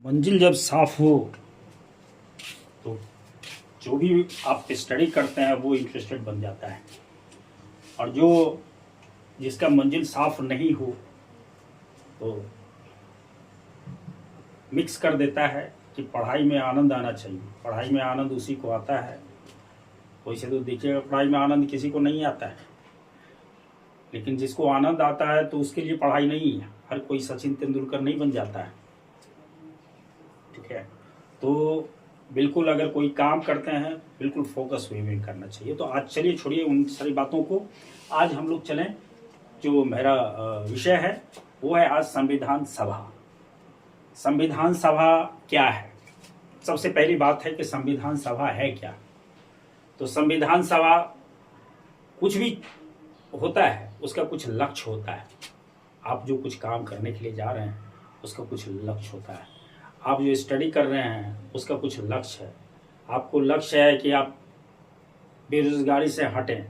मंजिल जब साफ हो तो जो भी आप स्टडी करते हैं वो इंटरेस्टेड बन जाता है, और जो जिसका मंजिल साफ नहीं हो तो मिक्स कर देता है कि पढ़ाई में आनंद आना चाहिए। पढ़ाई में आनंद उसी को आता है, वैसे तो देखिएगा पढ़ाई में आनंद किसी को नहीं आता है, लेकिन जिसको आनंद आता है तो उसके लिए पढ़ाई नहीं है। हर कोई सचिन तेंदुलकर नहीं बन जाता है, ठीक है। तो बिल्कुल अगर कोई काम करते हैं बिल्कुल फोकस वे में करना चाहिए। तो आज चलिए छोड़िए उन सारी बातों को, आज हम लोग चलें, जो मेरा विषय है वो है आज संविधान सभा। संविधान सभा क्या है? सबसे पहली बात है कि संविधान सभा है क्या। तो संविधान सभा कुछ भी होता है उसका कुछ लक्ष्य होता है। आप जो कुछ काम करने के लिए जा रहे हैं उसका कुछ लक्ष्य होता है। आप जो स्टडी कर रहे हैं उसका कुछ लक्ष्य है। आपको लक्ष्य है कि आप बेरोजगारी से हटें।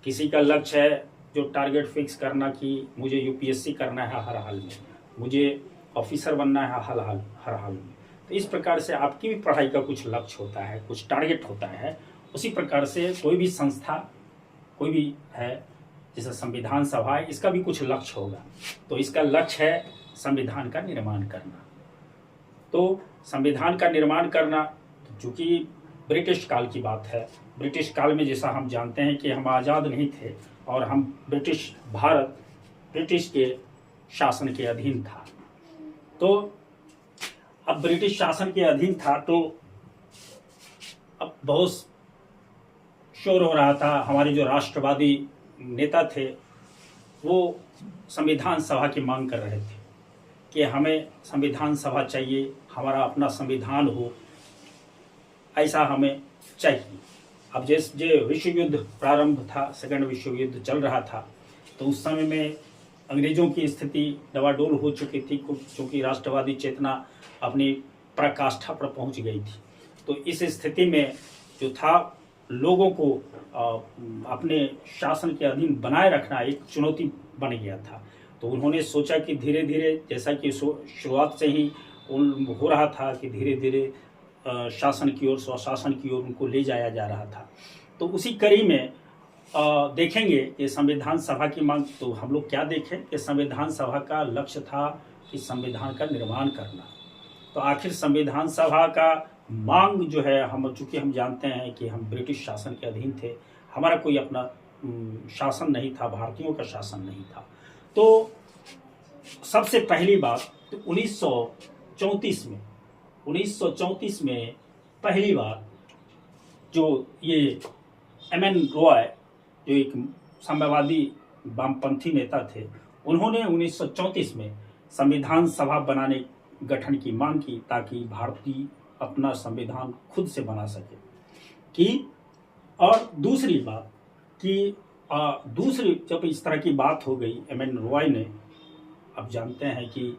किसी का लक्ष्य है जो टारगेट फिक्स करना कि मुझे यूपीएससी करना है हर हाल में, मुझे ऑफिसर बनना है हर हाल में। तो इस प्रकार से आपकी भी पढ़ाई का कुछ लक्ष्य होता है, कुछ टारगेट होता है। उसी प्रकार से कोई भी संस्था कोई भी है, जैसे संविधान सभा है, इसका भी कुछ लक्ष्य होगा। तो इसका लक्ष्य है संविधान का निर्माण करना। तो संविधान का निर्माण करना, चूंकि ब्रिटिश काल की बात है, ब्रिटिश काल में जैसा हम जानते हैं कि हम आज़ाद नहीं थे और हम भारत ब्रिटिश के शासन के अधीन था। तो अब ब्रिटिश शासन के अधीन था तो अब बहुत शोर हो रहा था। हमारे जो राष्ट्रवादी नेता थे वो संविधान सभा की मांग कर रहे थे कि हमें संविधान सभा चाहिए, हमारा अपना संविधान हो, ऐसा हमें चाहिए। अब जैसे विश्व युद्ध प्रारंभ था, सेकंड विश्व युद्ध चल रहा था, तो उस समय में अंग्रेजों की स्थिति डवाडोल हो चुकी थी, क्योंकि राष्ट्रवादी चेतना अपनी पराकाष्ठा पर पहुंच गई थी। तो इस स्थिति में जो था, लोगों को अपने शासन के अधीन बनाए रखना एक चुनौती बन गया था। तो उन्होंने सोचा कि धीरे धीरे, जैसा कि शुरुआत से ही हो रहा था कि धीरे धीरे शासन की ओर, स्वशासन की ओर उनको ले जाया जा रहा था। तो उसी कड़ी में देखेंगे कि संविधान सभा की मांग। तो हम लोग क्या देखें कि संविधान सभा का लक्ष्य था कि संविधान का निर्माण करना। तो आखिर संविधान सभा का मांग जो है, चूंकि हम जानते हैं कि हम ब्रिटिश शासन के अधीन थे, हमारा कोई अपना शासन नहीं था, भारतीयों का शासन नहीं था। तो सबसे पहली बात, तो 1934 में पहली बार जो ये एम.एन. रॉय, जो एक साम्यवादी वामपंथी नेता थे, उन्होंने 1934 में संविधान सभा गठन की मांग की, ताकि भारतीय अपना संविधान खुद से बना सके कि। और दूसरी बात कि दूसरी जब इस तरह की बात हो गई, एम.एन. रॉय ने, अब जानते हैं कि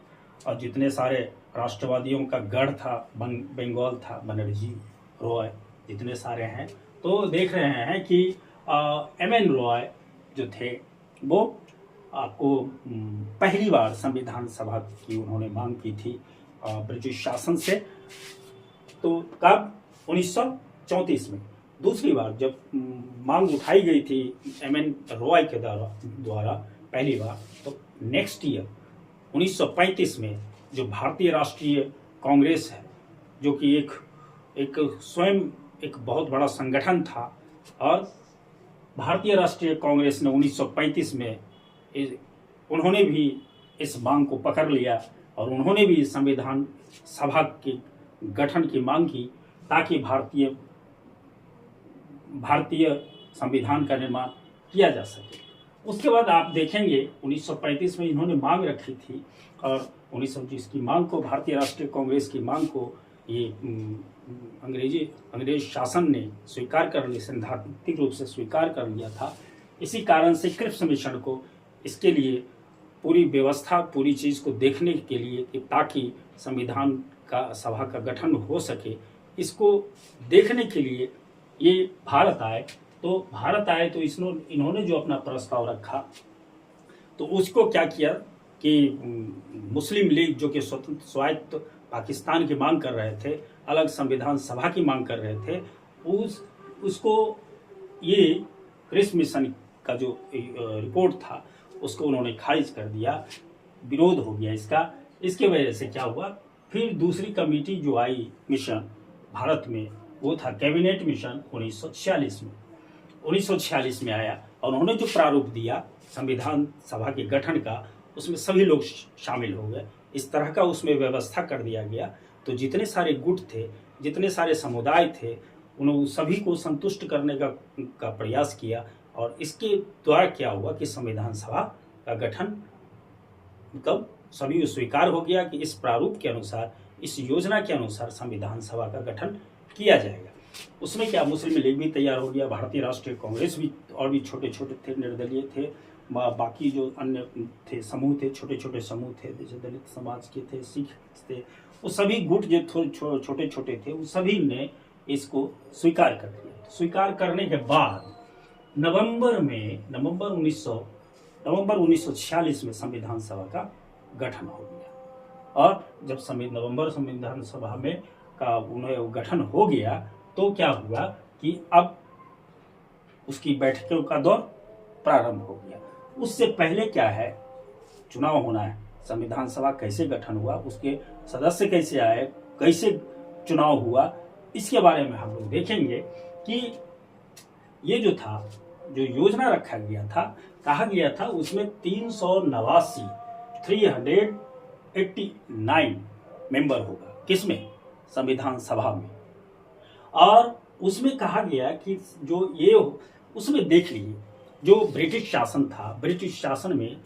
जितने सारे राष्ट्रवादियों का गढ़ था, बंगाल था, बनर्जी, रॉय, जितने सारे हैं, तो देख रहे हैं कि एम.एन. रॉय जो थे वो आपको पहली बार संविधान सभा की उन्होंने मांग की थी ब्रिटिश शासन से। तो कब? 1934 में। दूसरी बार जब मांग उठाई गई थी एम.एन. रॉय के द्वारा पहली बार, तो नेक्स्ट ईयर 1935 में जो भारतीय राष्ट्रीय कांग्रेस है, जो कि एक स्वयं एक बहुत बड़ा संगठन था, और भारतीय राष्ट्रीय कांग्रेस ने 1935 में उन्होंने भी इस मांग को पकड़ लिया और उन्होंने भी संविधान सभा के गठन की मांग की, ताकि भारतीय संविधान का निर्माण किया जा सके। उसके बाद आप देखेंगे 1935 में इन्होंने मांग रखी थी, और 1929 की मांग को, भारतीय राष्ट्रीय कांग्रेस की मांग को, ये अंग्रेज शासन ने स्वीकार कर लिया, सैद्धांतिक रूप से स्वीकार कर लिया था। इसी कारण से क्रिप्स मिशन को, इसके लिए पूरी व्यवस्था, पूरी चीज़ को देखने के लिए कि ताकि संविधान का सभा का गठन हो सके, इसको देखने के लिए ये भारत आए। तो इन्होंने जो अपना प्रस्ताव रखा, तो उसको क्या किया कि मुस्लिम लीग, जो कि स्वतंत्र स्वायत्त पाकिस्तान की मांग कर रहे थे, अलग संविधान सभा की मांग कर रहे थे, उसको ये क्रिस मिशन का जो रिपोर्ट था उसको उन्होंने खारिज कर दिया, विरोध हो गया इसका। इसके वजह से क्या हुआ, फिर दूसरी कमेटी जो आई मिशन भारत में, वो था कैबिनेट मिशन 1946 में आया, और उन्होंने जो प्रारूप दिया संविधान सभा के गठन का, उसमें सभी लोग शामिल हो गए। इस तरह का उसमें व्यवस्था कर दिया गया। तो जितने सारे गुट थे, जितने सारे समुदाय थे, उन्होंने सभी को संतुष्ट करने का प्रयास किया, और इसके द्वारा क्या हुआ कि संविधान सभा का गठन कब सभी को स्वीकार हो गया कि इस प्रारूप के अनुसार, इस योजना के अनुसार संविधान सभा का गठन किया जाएगा। उसमें क्या, मुस्लिम लीग भी तैयार हो गया, भारतीय राष्ट्रीय कांग्रेस भी, और भी छोटे छोटे थे, निर्दलीय थे, बाकी जो अन्य थे समूह थे, छोटे छोटे समूह थे, जैसे दलित समाज के थे, सिख थे, वो सभी गुट जो छोटे छोटे थे, उन सभी ने इसको स्वीकार कर लिया। स्वीकार करने के बाद नवंबर 1946 में संविधान सभा का गठन हो गया। और जब नवंबर संविधान सभा में का उन्हें गठन हो गया, तो क्या हुआ कि अब उसकी बैठकों का दौर प्रारंभ हो गया। उससे पहले क्या है, चुनाव होना है, संविधान सभा कैसे गठन हुआ, उसके सदस्य कैसे आए, कैसे चुनाव हुआ, इसके बारे में हम लोग देखेंगे कि ये जो था, जो योजना रखा गया था, कहा गया था उसमें 389 मेंबर होगा, किसमें, संविधान सभा में। और उसमें कहा गया कि जो ये, उसमें देख लीजिए, जो ब्रिटिश शासन था, ब्रिटिश शासन में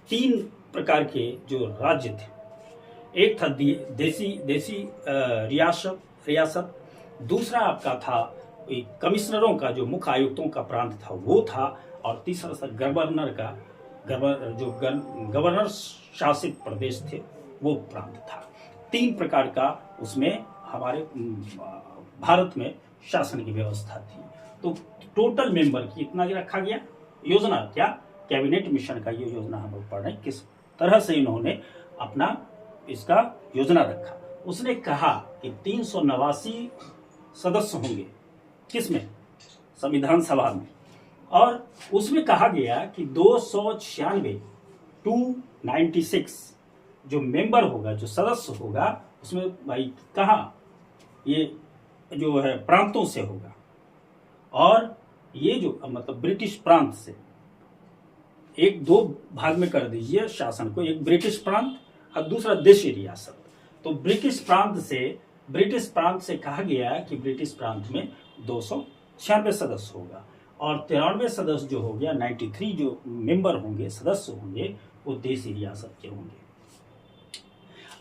3 प्रकार के जो राज्य थे। एक था देसी रियासत, दूसरा आपका था कमिश्नरों का, जो मुख्य आयुक्तों का प्रांत था वो था, और तीसरा था गवर्नर शासित प्रदेश थे, वो प्रांत था। 3 प्रकार का उसमें हमारे भारत में शासन की व्यवस्था थी। तो टोटल मेंबर की इतना रखा गया। योजना क्या, कैबिनेट मिशन का ये योजना हम लोग पढ़ रहे हैं, किस तरह से इन्होंने अपना इसका योजना रखा। उसने कहा कि 389 सदस्य होंगे, किसमें, संविधान सभा में। और उसमें कहा गया कि 296 जो मेंबर होगा, जो सदस्य होगा, उसमें भाई कहा, ये जो है प्रांतों से होगा, और ये जो मतलब ब्रिटिश प्रांत से, 1-2 भाग में कर दीजिए शासन को, एक ब्रिटिश प्रांत और दूसरा देशी रियासत। तो ब्रिटिश प्रांत से कहा गया कि ब्रिटिश प्रांत में 296 सदस्य होगा, और 93 सदस्य जो हो गया, 93 जो मेंबर होंगे, सदस्य होंगे, वो देशी रियासत के होंगे।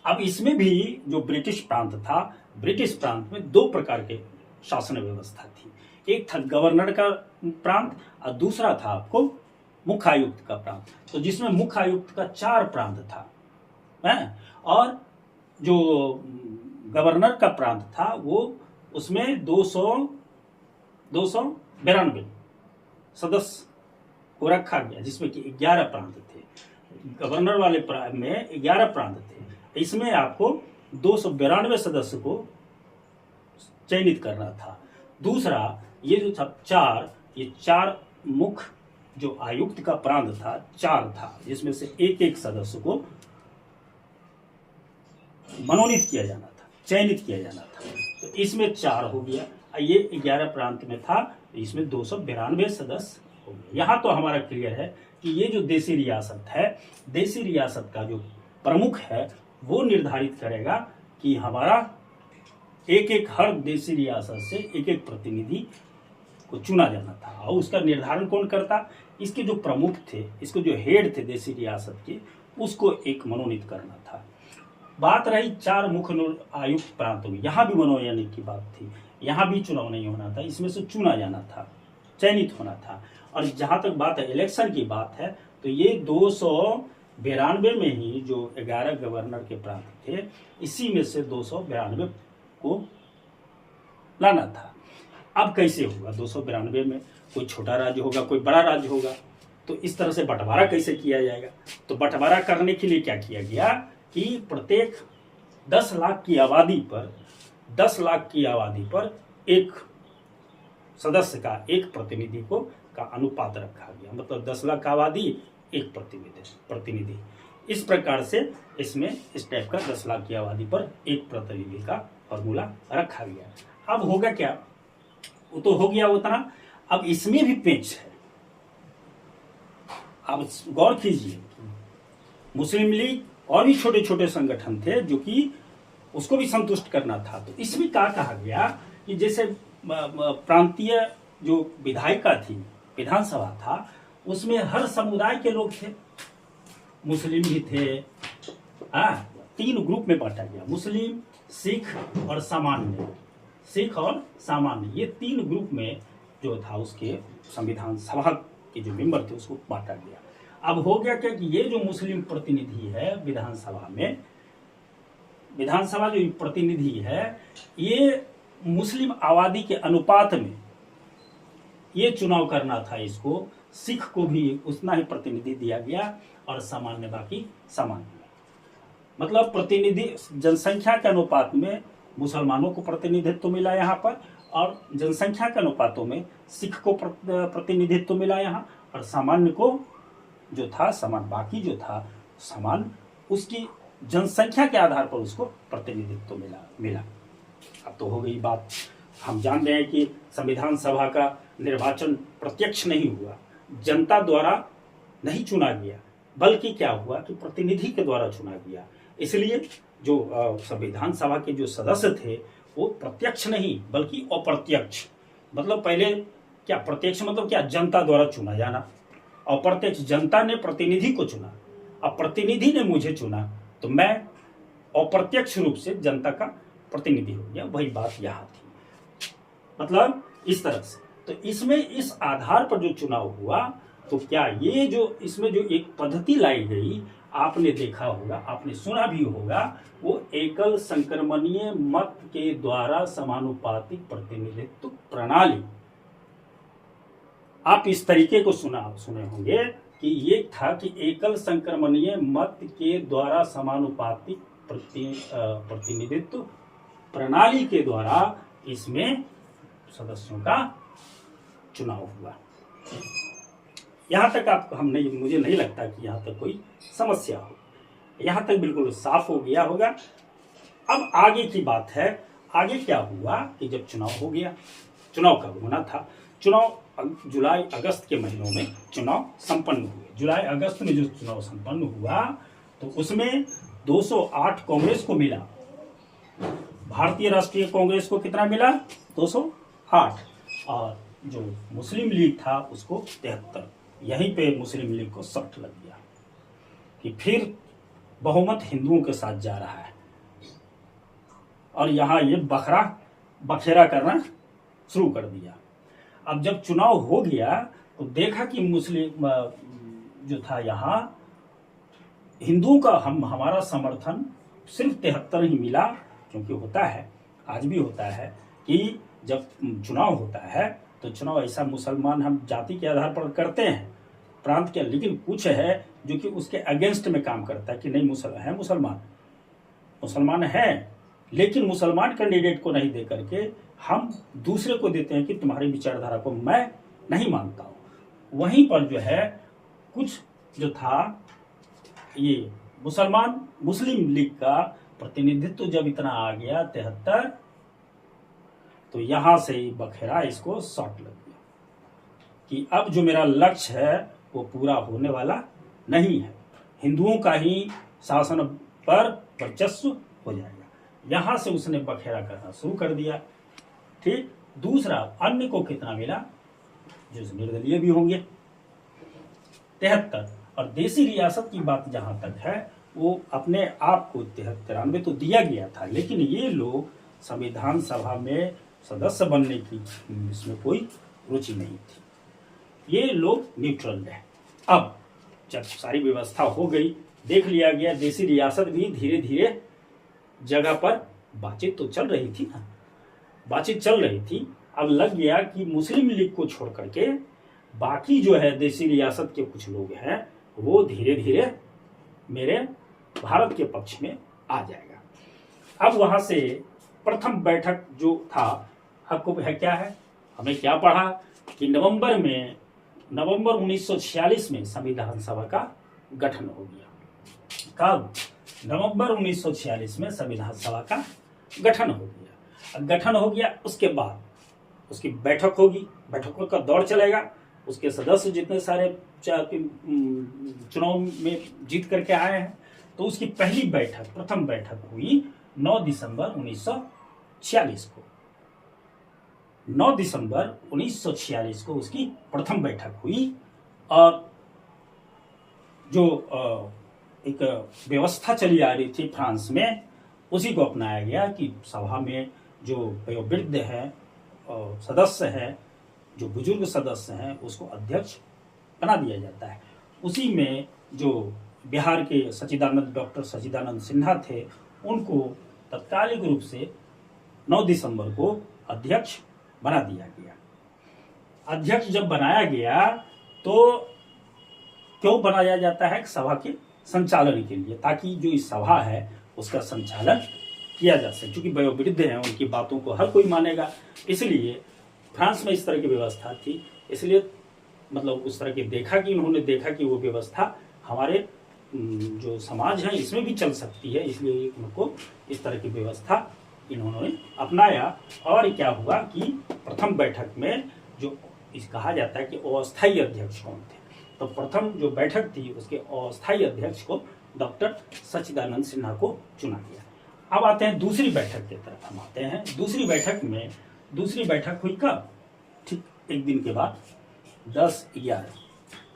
अब इसमें भी जो ब्रिटिश प्रांत था, ब्रिटिश प्रांत में 2 प्रकार के शासन व्यवस्था थी। एक था गवर्नर का प्रांत, और दूसरा था आपको मुख्य आयुक्त का प्रांत। तो जिसमें मुख्य आयुक्त का 4 प्रांत था, और जो गवर्नर का प्रांत था, वो उसमें 292 सदस्य को रखा गया, जिसमें कि 11 प्रांत थे। गवर्नर वाले में 11 प्रांत थे, इसमें आपको 292 सदस्य को चयनित करना था। दूसरा ये जो था 4 मुख्य जो आयुक्त का प्रांत था, 4 था, जिसमें से एक सदस्य को मनोनीत किया जाना था, चयनित किया जाना था। तो इसमें 4 हो गया, ये 11 प्रांत में था, इसमें 292 सदस्य हो गए। यहाँ तो हमारा क्लियर है कि ये जो देशी रियासत है, देशी रियासत का जो प्रमुख है, वो निर्धारित करेगा कि हमारा हर देशी रियासत से एक प्रतिनिधि को चुना जाना था। और उसका निर्धारण कौन करता, इसके जो प्रमुख थे, इसको जो हेड थे देशी रियासत के, उसको एक मनोनीत करना था। बात रही 4 मुख्य आयुक्त प्रांतों में, यहाँ भी मनोनयन की बात थी, यहाँ भी चुनाव नहीं होना था, इसमें से चुना जाना था, चयनित होना था। और जहाँ तक बात है इलेक्शन की बात है, तो ये 292 में ही जो 11 गवर्नर के प्रांत थे, इसी में से 292 को लाना था। अब कैसे होगा, 292 में कोई छोटा राज्य होगा, कोई बड़ा राज्य होगा, तो इस तरह से बंटवारा कैसे किया जाएगा। तो बंटवारा करने के लिए क्या किया गया कि प्रत्येक 10 लाख की आबादी पर 10 लाख की आबादी पर एक सदस्य का एक प्रतिनिधि को का अनुपात रखा गया, मतलब 10 लाख आबादी एक प्रतिनिधि। इस प्रकार से इसमें इस टाइप का 10 लाख की आबादी पर एक प्रतिनिधि का फॉर्मूला रखा गया। अब होगा क्या, वो तो हो गया उतना, अब इसमें भी पेंच है। अब गौर कीजिए, मुस्लिम लीग और भी छोटे छोटे संगठन थे जो कि उसको भी संतुष्ट करना था। तो इसमें क्या कहा गया कि जैसे प्रांतीय जो विधायिका थी, विधानसभा था, उसमें हर समुदाय के लोग थे, मुस्लिम भी थे। 3 ग्रुप में बांटा गया, मुस्लिम, सिख और सामान्य। सिख और सामान्य ये 3 ग्रुप में जो था उसके संविधान सभा के जो मेंबर थे उसको बांटा गया। अब हो गया क्या कि ये जो मुस्लिम प्रतिनिधि है विधानसभा में, विधानसभा जो प्रतिनिधि है ये मुस्लिम आबादी के अनुपात में ये चुनाव करना था इसको। सिख को भी उतना ही प्रतिनिधि दिया गया और सामान्य बाकी सामान्य, मतलब प्रतिनिधि जनसंख्या के अनुपात में मुसलमानों को प्रतिनिधित्व मिला यहाँ पर, और जनसंख्या के अनुपातों में सिख को प्रतिनिधित्व मिला यहाँ, और सामान्य को जो था समान, बाकी जो था समान, उसकी जनसंख्या के आधार पर उसको प्रतिनिधित्व मिला। अब तो हो गई बात। हम जान रहे हैं कि संविधान सभा का निर्वाचन प्रत्यक्ष नहीं हुआ, जनता द्वारा नहीं चुना गया, बल्कि क्या हुआ कि प्रतिनिधि के द्वारा चुना गया। इसलिए जो संविधान सभा के जो सदस्य थे वो प्रत्यक्ष नहीं बल्कि अप्रत्यक्ष, मतलब पहले क्या प्रत्यक्ष मतलब क्या, जनता द्वारा चुना जाना, अप्रत्यक्ष जनता ने प्रतिनिधि को चुना, अब प्रतिनिधि ने मुझे चुना तो मैं अप्रत्यक्ष रूप से जनता का प्रतिनिधि हो गया। वही बात यहाँ थी, मतलब इस तरह से। तो इसमें इस आधार पर जो चुनाव हुआ, तो क्या ये जो इसमें जो एक पद्धति लाई गई, आपने देखा होगा, आपने सुना भी होगा, वो एकल संक्रमणीय मत के द्वारा समानुपातिक प्रतिनिधित्व प्रणाली। आप इस तरीके को सुने होंगे कि ये था कि एकल संक्रमणीय मत के द्वारा समानुपातिक प्रतिनिधित्व प्रणाली के द्वारा इसमें सदस्यों का चुनाव हुआ। यहां तक मुझे नहीं लगता कि यहां तक कोई समस्या हो, यहां तक बिल्कुल साफ हो गया होगा। अब आगे की बात है, आगे क्या हुआ कि जब चुनाव हो गया, चुनाव कब होना था, चुनाव जुलाई अगस्त के महीनों में चुनाव संपन्न हुए। जुलाई अगस्त में जो चुनाव संपन्न हुआ तो उसमें 208 कांग्रेस को मिला, भारतीय राष्ट्रीय कांग्रेस को कितना मिला, 208, और जो मुस्लिम लीग था उसको 73। यहीं पे मुस्लिम लीग को सट लग गया कि फिर बहुमत हिंदुओं के साथ जा रहा है, और यहाँ ये बखेरा करना शुरू कर दिया। अब जब चुनाव हो गया तो देखा कि मुस्लिम जो था यहाँ हिंदुओं का हमारा समर्थन सिर्फ 73 ही मिला, क्योंकि होता है, आज भी होता है कि जब चुनाव होता है तो चुनाव ऐसा मुसलमान हम जाति के आधार पर करते हैं, प्रांत के, लेकिन कुछ है जो कि उसके अगेंस्ट में काम करता है कि नहीं मुसलमान है, लेकिन मुसलमान कैंडिडेट को नहीं दे करके हम दूसरे को देते हैं कि तुम्हारी विचारधारा को मैं नहीं मानता हूं। वहीं पर जो है कुछ जो था ये मुस्लिम लीग का प्रतिनिधित्व जब इतना आ गया 73, तो यहां से ही बखेरा इसको शॉर्ट लग गया कि अब जो मेरा लक्ष्य है वो पूरा होने वाला नहीं है, हिंदुओं का ही शासन पर वर्चस्व हो जाएगा। यहां से उसने बखेरा करना शुरू कर दिया। ठीक, दूसरा अन्य को कितना मिला, जो निर्दलीय भी होंगे 73, और देसी रियासत की बात जहां तक है वो अपने आप को 93 तो दिया गया था, लेकिन ये लोग संविधान सभा में सदस्य बनने की इसमें कोई रुचि नहीं थी, ये लोग न्यूट्रल रहे। अब जब सारी व्यवस्था हो गई, देख लिया गया, देसी रियासत भी धीरे धीरे जगह पर, बातचीत तो चल रही थी ना, बातचीत चल रही थी। अब लग गया कि मुस्लिम लीग को छोड़ करके बाकी जो है देसी रियासत के कुछ लोग हैं वो धीरे धीरे मेरे भारत के पक्ष में आ जाएगा। अब वहां से प्रथम बैठक जो था, आपको है क्या है, हमने क्या पढ़ा कि नवंबर 1946 में संविधान सभा का गठन हो गया। कब? नवंबर 1946 में संविधान सभा का गठन हो गया। गठन हो गया, उसके बाद उसकी बैठक होगी, बैठकों का दौर चलेगा, उसके सदस्य जितने सारे चुनाव में जीत करके आए हैं, तो उसकी पहली बैठक, प्रथम बैठक हुई 9 दिसंबर 1946 को। 9 दिसंबर 1946 को उसकी प्रथम बैठक हुई और जो एक व्यवस्था चली आ रही थी फ्रांस में, उसी को अपनाया गया कि सभा में जो वयोवृद्ध है सदस्य है, जो बुजुर्ग सदस्य हैं, उसको अध्यक्ष बना दिया जाता है। उसी में जो बिहार के डॉक्टर सच्चिदानंद सिन्हा थे, उनको तत्कालिक रूप से 9 दिसंबर को अध्यक्ष बना दिया गया। अध्यक्ष जब बनाया गया तो क्यों बनाया जाता है? सभा के संचालन के लिए, ताकि जो इस सभा है उसका संचालन किया जा सके। क्योंकि वयोवृद्ध हैं, उनकी बातों को हर कोई मानेगा, इसलिए फ्रांस में इस तरह की व्यवस्था थी। इसलिए मतलब उस तरह की उन्होंने देखा कि वो व्यवस्था हमारे जो समाज है इसमें भी चल सकती है, इसलिए उनको इस तरह की व्यवस्था इन्होंने अपनाया। और क्या हुआ कि प्रथम बैठक में जो इस कहा जाता है कि अस्थायी अध्यक्ष कौन थे, तो प्रथम जो बैठक थी उसके अस्थायी अध्यक्ष को डॉक्टर सच्चिदानंद सिन्हा को चुना गया। अब आते हैं दूसरी बैठक की तरफ। हम आते हैं दूसरी बैठक में। दूसरी बैठक हुई कब? ठीक एक दिन के बाद, 10/11,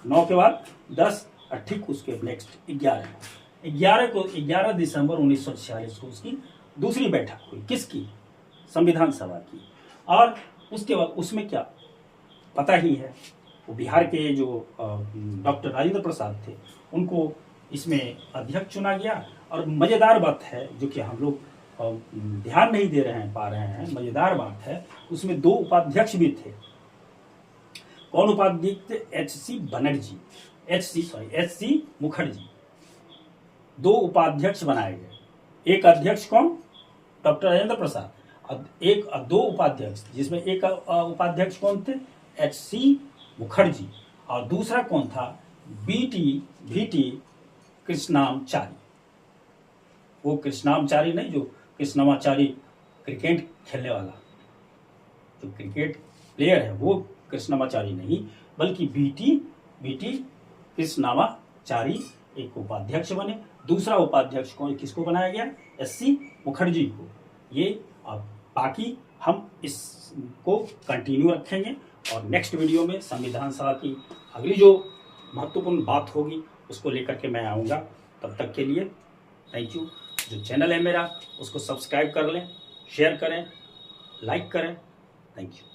9 के बाद 10, और ठीक उसके नेक्स्ट 11 दिसंबर 1946 को उसकी दूसरी बैठक हुई। किसकी? संविधान सभा की। और उसके बाद उसमें क्या, पता ही है, वो बिहार के जो डॉक्टर राजेंद्र प्रसाद थे, उनको इसमें अध्यक्ष चुना गया। और मजेदार बात है, जो कि हम लोग ध्यान नहीं दे पा रहे हैं, मजेदार बात है, उसमें 2 उपाध्यक्ष भी थे। कौन उपाध्यक्ष? एच.सी. मुखर्जी। 2 उपाध्यक्ष बनाए गए। एक अध्यक्ष कौन? डॉक्टर राजेंद्र प्रसाद। और 2 उपाध्यक्ष, जिसमें एक उपाध्यक्ष कौन थे? एच.सी. मुखर्जी। और दूसरा कौन था? वी.टी. कृष्णामाचारी। वो कृष्णामाचारी नहीं, जो कृष्णामाचारी क्रिकेट खेलने वाला, जो क्रिकेट प्लेयर है, वो कृष्णामाचारी नहीं, बल्कि वी.टी. कृष्णामाचारी एक उपाध्यक्ष बने। दूसरा उपाध्यक्ष किसको बनाया गया? एच.सी. मुखर्जी को। ये अब बाकी हम इसको कंटिन्यू रखेंगे और नेक्स्ट वीडियो में संविधान सभा की अगली जो महत्वपूर्ण बात होगी उसको लेकर के मैं आऊँगा। तब तक के लिए थैंक यू। जो चैनल है मेरा उसको सब्सक्राइब कर लें, शेयर करें, लाइक करें। Thank you.